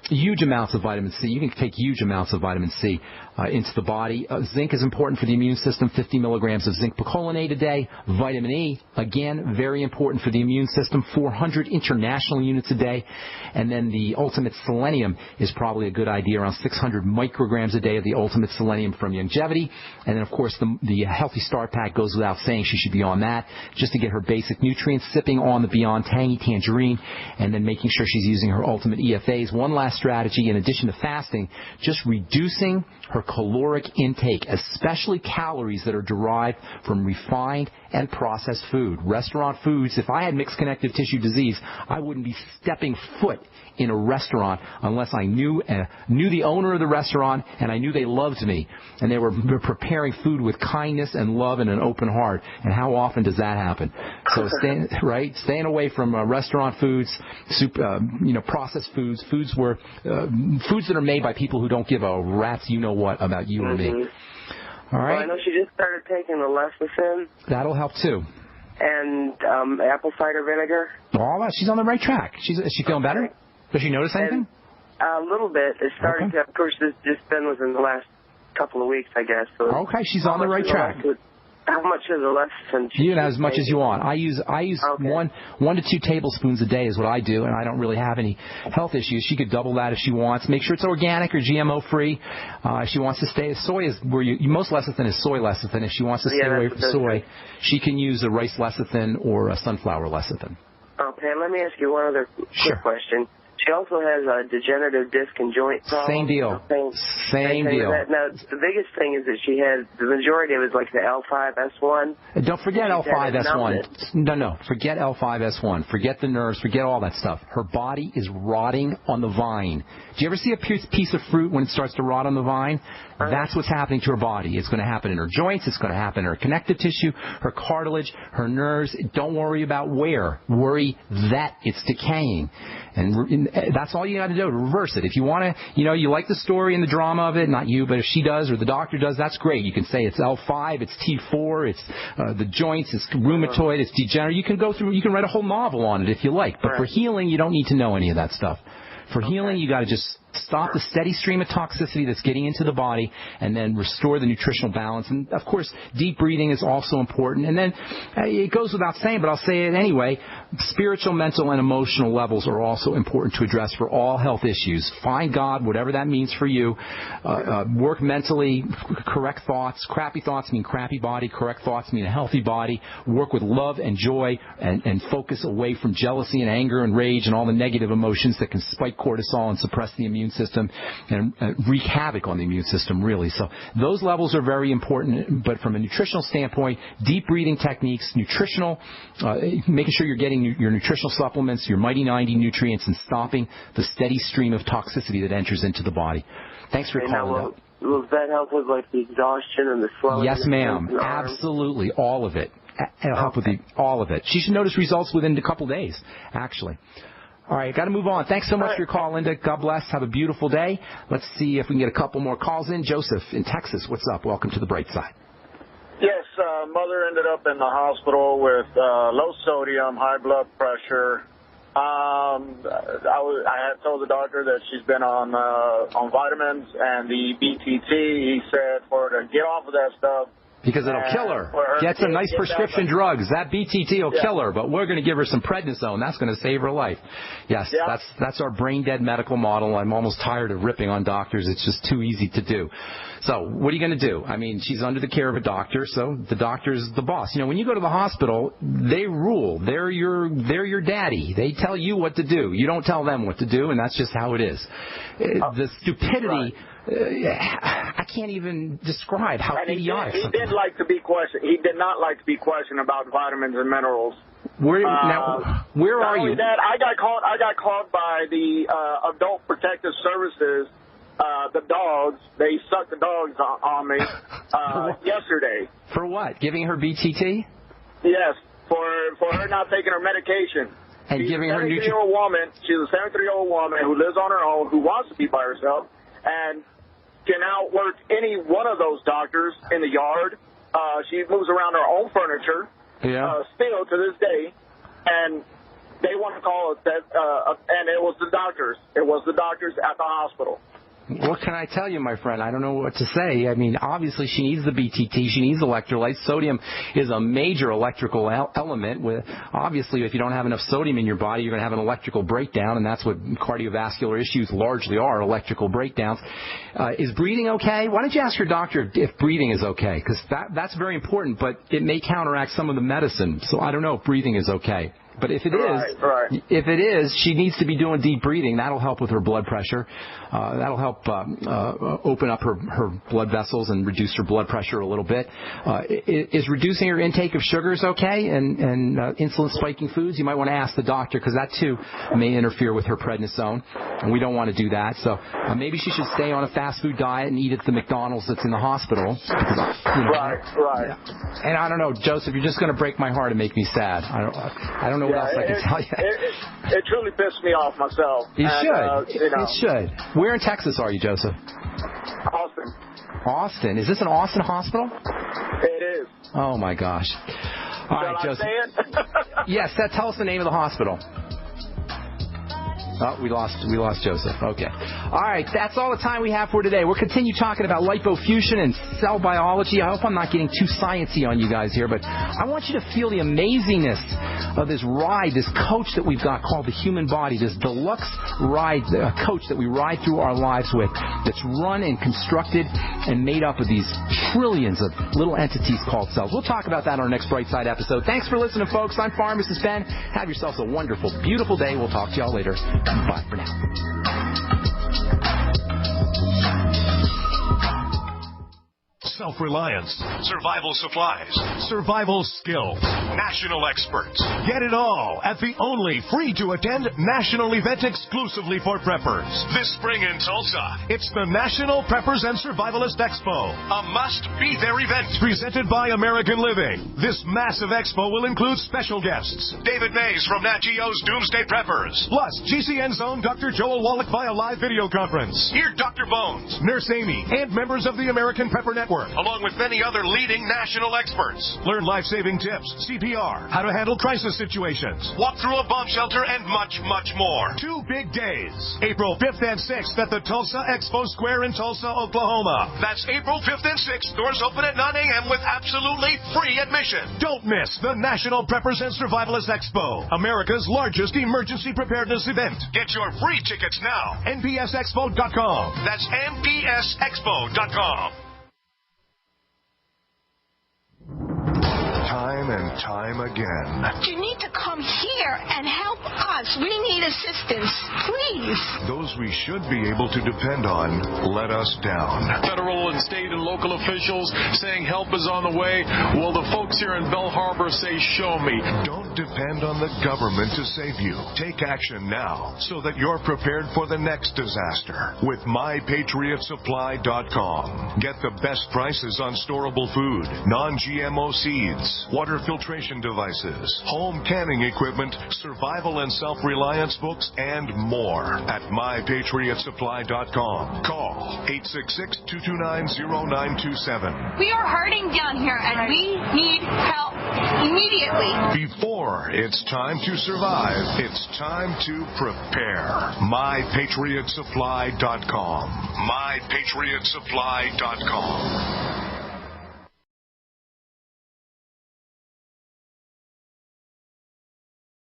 huge amounts of vitamin C. You can take huge amounts of vitamin C into the body. Zinc is important for the immune system, 50 milligrams of zinc picolinate a day. Vitamin E, again, very important for the immune system, 400 international units a day. And then the ultimate selenium is probably a good idea, around 600 micrograms a day of the ultimate selenium from Longevity. And then, of course, the Healthy Start Pack goes without saying. She should be on that just to get her basic nutrients, sipping on the Beyond Tangy Tangerine, and then making sure she's using her ultimate EFAs. One last strategy, in addition to fasting, just reducing her caloric intake, especially calories that are derived from refined and processed food. Restaurant foods, if I had mixed connective tissue disease, I wouldn't be stepping foot in a restaurant unless I knew the owner of the restaurant and I knew they loved me and they were preparing food with kindness and love and an open heart. And how often does that happen? So staying away from restaurant foods, processed foods, foods that are made by people who don't give a rat's you-know-what about you or me. All right? Well, I know she just started taking the lecithin. That'll help, too. And apple cider vinegar. All that. She's on the right track. Is she feeling better? Does she notice anything? A little bit. It started to, of course, this just been within the last couple of weeks, I guess. So okay, she's on the right track. How much is the lecithin? You can have as much as you want. I use okay. 1 to 2 tablespoons a day is what I do, and I don't really have any health issues. She could double that if she wants. Make sure it's organic or GMO free. If she wants to stay, soy is where most lecithin is soy lecithin. If she wants to stay away from soy, she can use a rice lecithin or a sunflower lecithin. Okay, let me ask you one other quick question. She also has a degenerative disc and joint problem. Same deal. Same deal. Now, the biggest thing is that she has, the majority of it is like the L5-S1. Don't forget L5-S1. No. Forget L5-S1. Forget the nerves. Forget all that stuff. Her body is rotting on the vine. Do you ever see a piece of fruit when it starts to rot on the vine? That's what's happening to her body. It's going to happen in her joints. It's going to happen in her connective tissue, her cartilage, her nerves. Don't worry about where. Worry that it's decaying. And that's all you got to do to reverse it. If you want to, you like the story and the drama of it, not you, but if she does or the doctor does, that's great. You can say it's L5, it's T4, it's the joints, it's rheumatoid, it's degenerative. You can write a whole novel on it if you like. But for healing, you don't need to know any of that stuff. For healing, you got to just stop the steady stream of toxicity that's getting into the body and then restore the nutritional balance. And, of course, deep breathing is also important. And then it goes without saying, but I'll say it anyway, spiritual, mental, and emotional levels are also important to address for all health issues. Find God, whatever that means for you. Work mentally, correct thoughts. Crappy thoughts mean crappy body. Correct thoughts mean a healthy body. Work with love and joy and focus away from jealousy and anger and rage and all the negative emotions that can spike cortisol and suppress the immune system and wreak havoc on the immune system, really. So those levels are very important, but from a nutritional standpoint, deep breathing techniques, nutritional, making sure you're getting your nutritional supplements, your Mighty 90 nutrients, and stopping the steady stream of toxicity that enters into the body. Thanks for calling up. Will that help with like the exhaustion and the swelling? Yes, ma'am. Absolutely. All of it. It'll help with all of it. She should notice results within a couple days, actually. All right, got to move on. Thanks so much for your call, Linda. God bless. Have a beautiful day. Let's see if we can get a couple more calls in. Joseph in Texas, what's up? Welcome to the Brightside. Yes, mother ended up in the hospital with low sodium, high blood pressure. I had told the doctor that she's been on vitamins and the BTT. He said for her to get off of that stuff. Because it'll kill her. Get some nice prescription drugs. That BTT will kill her, but we're going to give her some prednisone. That's going to save her life. Yes, that's our brain-dead medical model. I'm almost tired of ripping on doctors. It's just too easy to do. So what are you going to do? I mean, she's under the care of a doctor, so the doctor's the boss. When you go to the hospital, they rule. They're your daddy. They tell you what to do. You don't tell them what to do, and that's just how it is. The stupidity... I can't even describe how idiotic. He did like to be questioned. He did not like to be questioned about vitamins and minerals. Where are you? That, I got called by the Adult Protective Services. The dogs. They sucked the dogs on me yesterday. For what? Giving her BTT? Yes, for her not taking her medication. And she's giving her nutrition. She's a 73-year-old woman who lives on her own, who wants to be by herself, and can outwork any one of those doctors in the yard. She moves around her own furniture still to this day. And they want to call it that, and it was the doctors. It was the doctors at the hospital. What can I tell you, my friend? I don't know what to say. I mean, obviously she needs the BTT. She needs electrolytes. Sodium is a major electrical element. Obviously, if you don't have enough sodium in your body, you're going to have an electrical breakdown, and that's what cardiovascular issues largely are, electrical breakdowns. Is breathing okay? Why don't you ask your doctor if breathing is okay? Because that's very important, but it may counteract some of the medicine. So I don't know if breathing is okay. But if it is, she needs to be doing deep breathing. That'll help with her blood pressure. That'll help open up her blood vessels and reduce her blood pressure a little bit. Is reducing her intake of sugars okay and insulin spiking foods? You might want to ask the doctor because that too may interfere with her prednisone, and we don't want to do that. So maybe she should stay on a fast food diet and eat at the McDonald's that's in the hospital. Right. Yeah. And I don't know, Joseph, you're just going to break my heart and make me sad. I don't know what else I can tell you. It truly pissed me off myself. It should. Where in Texas are you, Joseph? Austin. Austin. Is this an Austin hospital? It is. Oh, my gosh. All right, Joseph. Yes, tell us the name of the hospital. Oh, we lost Joseph. Okay. All right, that's all the time we have for today. We'll continue talking about lipofusion and cell biology. I hope I'm not getting too sciencey on you guys here, but I want you to feel the amazingness of this ride, this coach that we've got called the human body, this deluxe ride, coach that we ride through our lives with, that's run and constructed and made up of these trillions of little entities called cells. We'll talk about that on our next Brightside episode. Thanks for listening, folks. I'm Pharmacist Ben. Have yourselves a wonderful, beautiful day. We'll talk to y'all later. Bye for now. Self-reliance, survival supplies, survival skills, national experts. Get it all at the only free-to-attend national event exclusively for preppers. This spring in Tulsa, it's the National Preppers and Survivalist Expo, a must-be-there event presented by American Living. This massive expo will include special guests, David Mays from Nat Geo's Doomsday Preppers, plus GCN's own Dr. Joel Wallach via live video conference. Hear Dr. Bones, Nurse Amy, and members of the American Prepper Network, along with many other leading national experts. Learn life-saving tips, CPR, how to handle crisis situations, walk through a bomb shelter, and much, much more. 2 big days, April 5th and 6th at the Tulsa Expo Square in Tulsa, Oklahoma. That's April 5th and 6th. Doors open at 9 a.m. with absolutely free admission. Don't miss the National Preppers and Survivalist Expo, America's largest emergency preparedness event. Get your free tickets now. NPSExpo.com. That's NPSExpo.com. Time and time again. You need to come here and help us. We need assistance, please. Those we should be able to depend on let us down. Federal and state and local officials saying help is on the way. Well, the folks here in Belle Harbor say, show me. Don't depend on the government to save you. Take action now so that you're prepared for the next disaster with MyPatriotSupply.com. Get the best prices on storable food, non-GMO seeds, water filtration devices, home canning equipment, survival and self-reliance books, and more at MyPatriotSupply.com. Call 866-229-0927. We are hurting down here, and we need help immediately. Before it's time to survive, it's time to prepare. MyPatriotSupply.com. MyPatriotSupply.com.